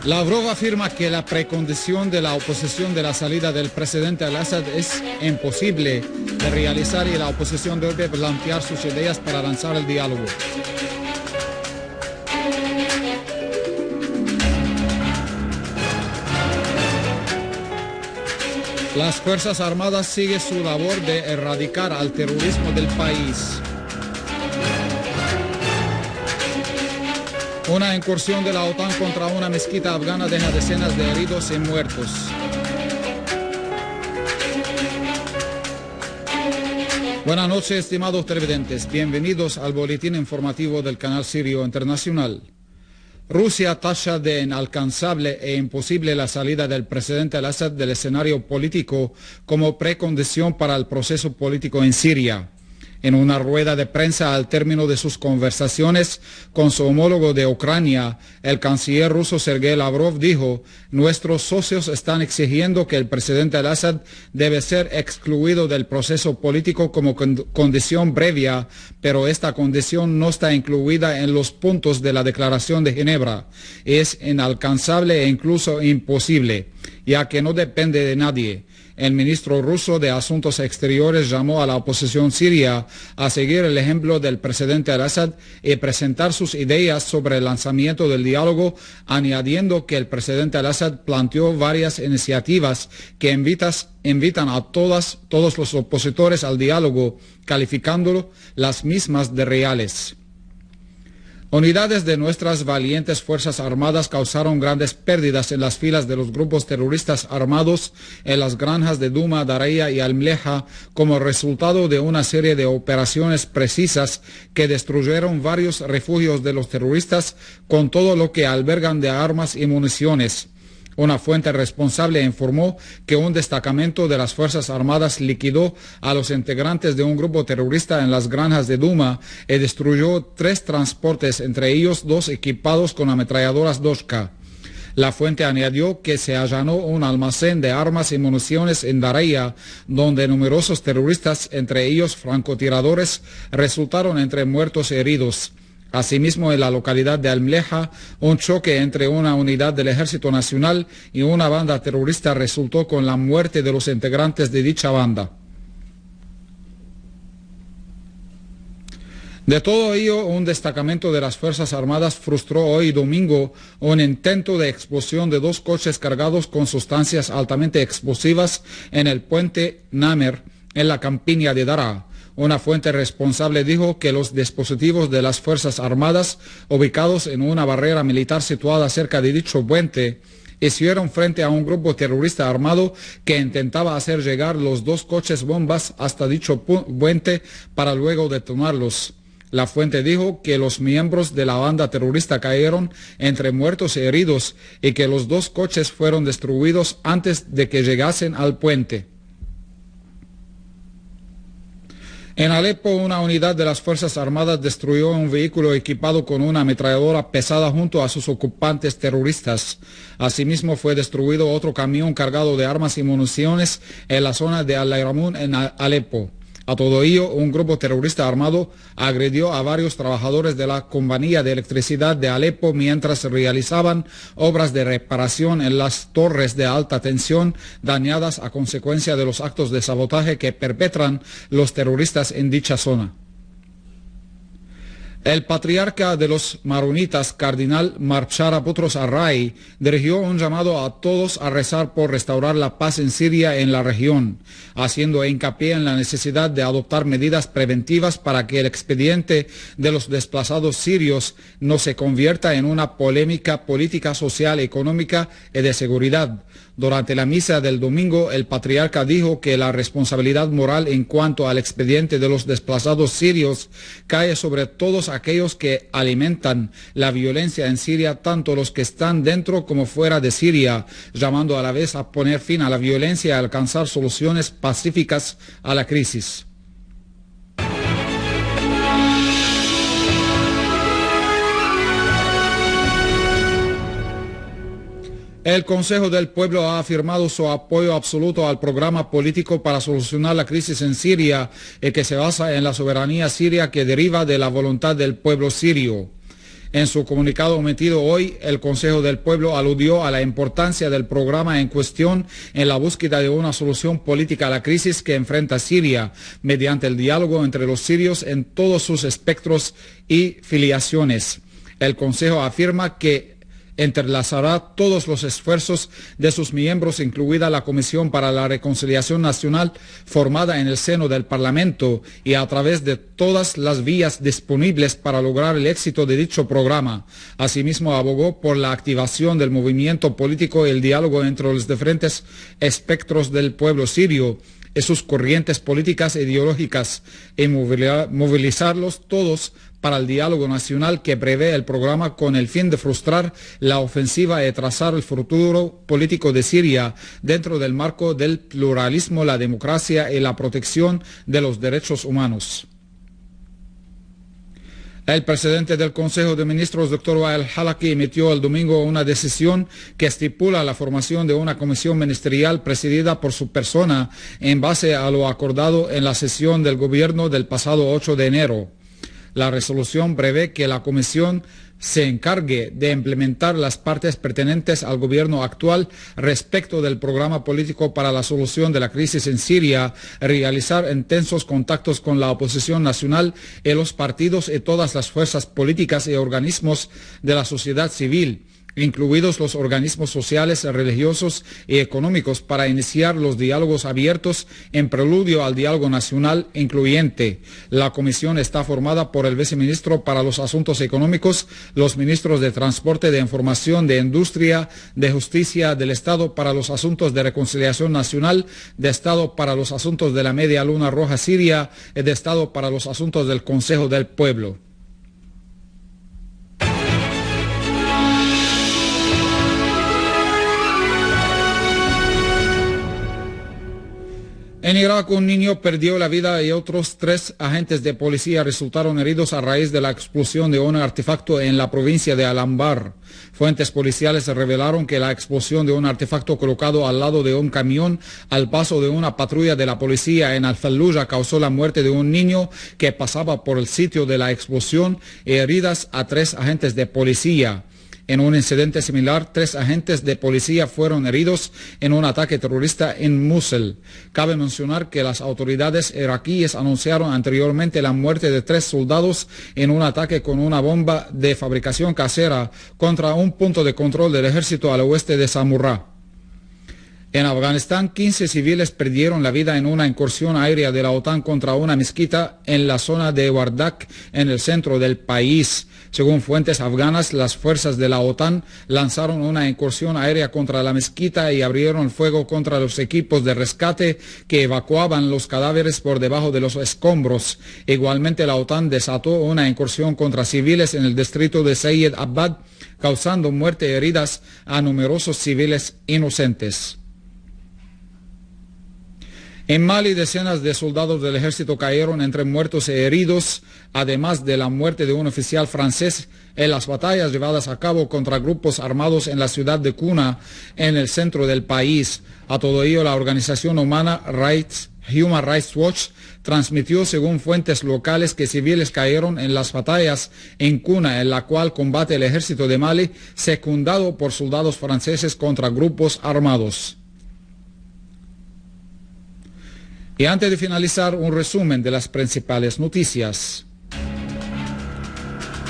Lavrov afirma que la precondición de la oposición de la salida del presidente al-Assad es imposible de realizar y la oposición debe plantear sus ideas para lanzar el diálogo. Las Fuerzas Armadas siguen su labor de erradicar al terrorismo del país. Una incursión de la OTAN contra una mezquita afgana deja decenas de heridos y muertos. Buenas noches, estimados televidentes. Bienvenidos al boletín informativo del canal Sirio Internacional. Rusia tacha de inalcanzable e imposible la salida del presidente al-Assad del escenario político como precondición para el proceso político en Siria. En una rueda de prensa al término de sus conversaciones con su homólogo de Ucrania, el canciller ruso Sergei Lavrov dijo: nuestros socios están exigiendo que el presidente al-Assad debe ser excluido del proceso político como condición previa, pero esta condición no está incluida en los puntos de la Declaración de Ginebra. Es inalcanzable e incluso imposible, ya que no depende de nadie. El ministro ruso de Asuntos Exteriores llamó a la oposición siria a seguir el ejemplo del presidente al-Assad y presentar sus ideas sobre el lanzamiento del diálogo, añadiendo que el presidente al-Assad planteó varias iniciativas que invitan a todos los opositores al diálogo, calificándolo las mismas de reales. Unidades de nuestras valientes Fuerzas Armadas causaron grandes pérdidas en las filas de los grupos terroristas armados en las granjas de Duma, Daraya y Almleja como resultado de una serie de operaciones precisas que destruyeron varios refugios de los terroristas con todo lo que albergan de armas y municiones. Una fuente responsable informó que un destacamento de las Fuerzas Armadas liquidó a los integrantes de un grupo terrorista en las granjas de Duma y destruyó 3 transportes, entre ellos 2 equipados con ametralladoras Doshka. La fuente añadió que se allanó un almacén de armas y municiones en Daraya, donde numerosos terroristas, entre ellos francotiradores, resultaron entre muertos y heridos. Asimismo, en la localidad de Almleja, un choque entre una unidad del Ejército Nacional y una banda terrorista resultó con la muerte de los integrantes de dicha banda. De todo ello, un destacamento de las Fuerzas Armadas frustró hoy domingo un intento de explosión de 2 coches cargados con sustancias altamente explosivas en el puente Namer, en la campiña de Daraa. Una fuente responsable dijo que los dispositivos de las Fuerzas Armadas, ubicados en una barrera militar situada cerca de dicho puente, hicieron frente a un grupo terrorista armado que intentaba hacer llegar los 2 coches bombas hasta dicho puente para luego detonarlos. La fuente dijo que los miembros de la banda terrorista cayeron entre muertos y heridos y que los 2 coches fueron destruidos antes de que llegasen al puente. En Alepo, una unidad de las Fuerzas Armadas destruyó un vehículo equipado con una ametralladora pesada junto a sus ocupantes terroristas. Asimismo, fue destruido otro camión cargado de armas y municiones en la zona de Al-Ayramun en Alepo. A todo ello, un grupo terrorista armado agredió a varios trabajadores de la compañía de electricidad de Alepo mientras realizaban obras de reparación en las torres de alta tensión dañadas a consecuencia de los actos de sabotaje que perpetran los terroristas en dicha zona. El patriarca de los maronitas, Cardinal Marchara Butros Arrai, dirigió un llamado a todos a rezar por restaurar la paz en Siria y en la región, haciendo hincapié en la necesidad de adoptar medidas preventivas para que el expediente de los desplazados sirios no se convierta en una polémica política, social, económica y de seguridad. Durante la misa del domingo, el patriarca dijo que la responsabilidad moral en cuanto al expediente de los desplazados sirios cae sobre todos aquellos que alimentan la violencia en Siria, tanto los que están dentro como fuera de Siria, llamando a la vez a poner fin a la violencia y a alcanzar soluciones pacíficas a la crisis. El Consejo del Pueblo ha afirmado su apoyo absoluto al programa político para solucionar la crisis en Siria y que se basa en la soberanía siria que deriva de la voluntad del pueblo sirio. En su comunicado emitido hoy, el Consejo del Pueblo aludió a la importancia del programa en cuestión en la búsqueda de una solución política a la crisis que enfrenta Siria, mediante el diálogo entre los sirios en todos sus espectros y filiaciones. El Consejo afirma que entrelazará todos los esfuerzos de sus miembros, incluida la Comisión para la Reconciliación Nacional formada en el seno del Parlamento, y a través de todas las vías disponibles para lograr el éxito de dicho programa. Asimismo, abogó por la activación del movimiento político y el diálogo entre los diferentes espectros del pueblo sirio y sus corrientes políticas e ideológicas, y movilizarlos todos para el diálogo nacional que prevé el programa con el fin de frustrar la ofensiva y trazar el futuro político de Siria dentro del marco del pluralismo, la democracia y la protección de los derechos humanos. El presidente del Consejo de Ministros, Dr. Wael Halaki, emitió el domingo una decisión que estipula la formación de una comisión ministerial presidida por su persona en base a lo acordado en la sesión del gobierno del pasado 8 de enero. La resolución prevé que la comisión se encargue de implementar las partes pertinentes al gobierno actual respecto del programa político para la solución de la crisis en Siria, realizar intensos contactos con la oposición nacional y los partidos y todas las fuerzas políticas y organismos de la sociedad civil, incluidos los organismos sociales, religiosos y económicos, para iniciar los diálogos abiertos en preludio al diálogo nacional incluyente. La comisión está formada por el viceministro para los asuntos económicos, los ministros de Transporte, de Información, de Industria, de Justicia, del Estado para los asuntos de reconciliación nacional, de Estado para los asuntos de la Media Luna Roja Siria y de Estado para los asuntos del Consejo del Pueblo. En Irak, un niño perdió la vida y otros 3 agentes de policía resultaron heridos a raíz de la explosión de un artefacto en la provincia de Al-Anbar. Fuentes policiales revelaron que la explosión de un artefacto colocado al lado de un camión al paso de una patrulla de la policía en Al-Fallujah causó la muerte de un niño que pasaba por el sitio de la explosión y heridas a 3 agentes de policía. En un incidente similar, 3 agentes de policía fueron heridos en un ataque terrorista en Mosul. Cabe mencionar que las autoridades iraquíes anunciaron anteriormente la muerte de 3 soldados en un ataque con una bomba de fabricación casera contra un punto de control del ejército al oeste de Samurra. En Afganistán, 15 civiles perdieron la vida en una incursión aérea de la OTAN contra una mezquita en la zona de Wardak, en el centro del país. Según fuentes afganas, las fuerzas de la OTAN lanzaron una incursión aérea contra la mezquita y abrieron fuego contra los equipos de rescate que evacuaban los cadáveres por debajo de los escombros. Igualmente, la OTAN desató una incursión contra civiles en el distrito de Sayyid Abad, causando muerte y heridas a numerosos civiles inocentes. En Mali, decenas de soldados del ejército cayeron entre muertos e heridos, además de la muerte de un oficial francés en las batallas llevadas a cabo contra grupos armados en la ciudad de Cuna, en el centro del país. A todo ello, la organización humana Human Rights Watch transmitió, según fuentes locales, que civiles cayeron en las batallas en Cuna, en la cual combate el ejército de Mali, secundado por soldados franceses contra grupos armados. Y antes de finalizar, un resumen de las principales noticias.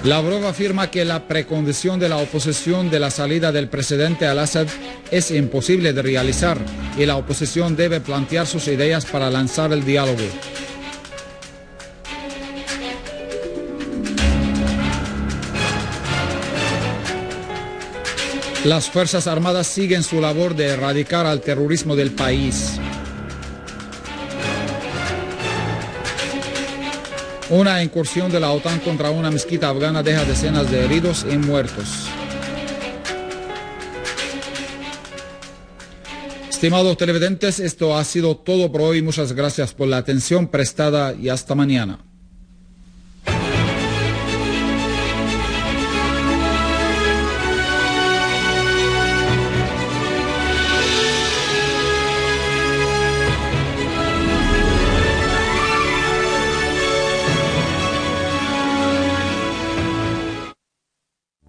Lavrov afirma que la precondición de la oposición de la salida del presidente al-Assad es imposible de realizar y la oposición debe plantear sus ideas para lanzar el diálogo. Las Fuerzas Armadas siguen su labor de erradicar al terrorismo del país. Una incursión de la OTAN contra una mezquita afgana deja decenas de heridos y muertos. Estimados televidentes, esto ha sido todo por hoy. Muchas gracias por la atención prestada y hasta mañana.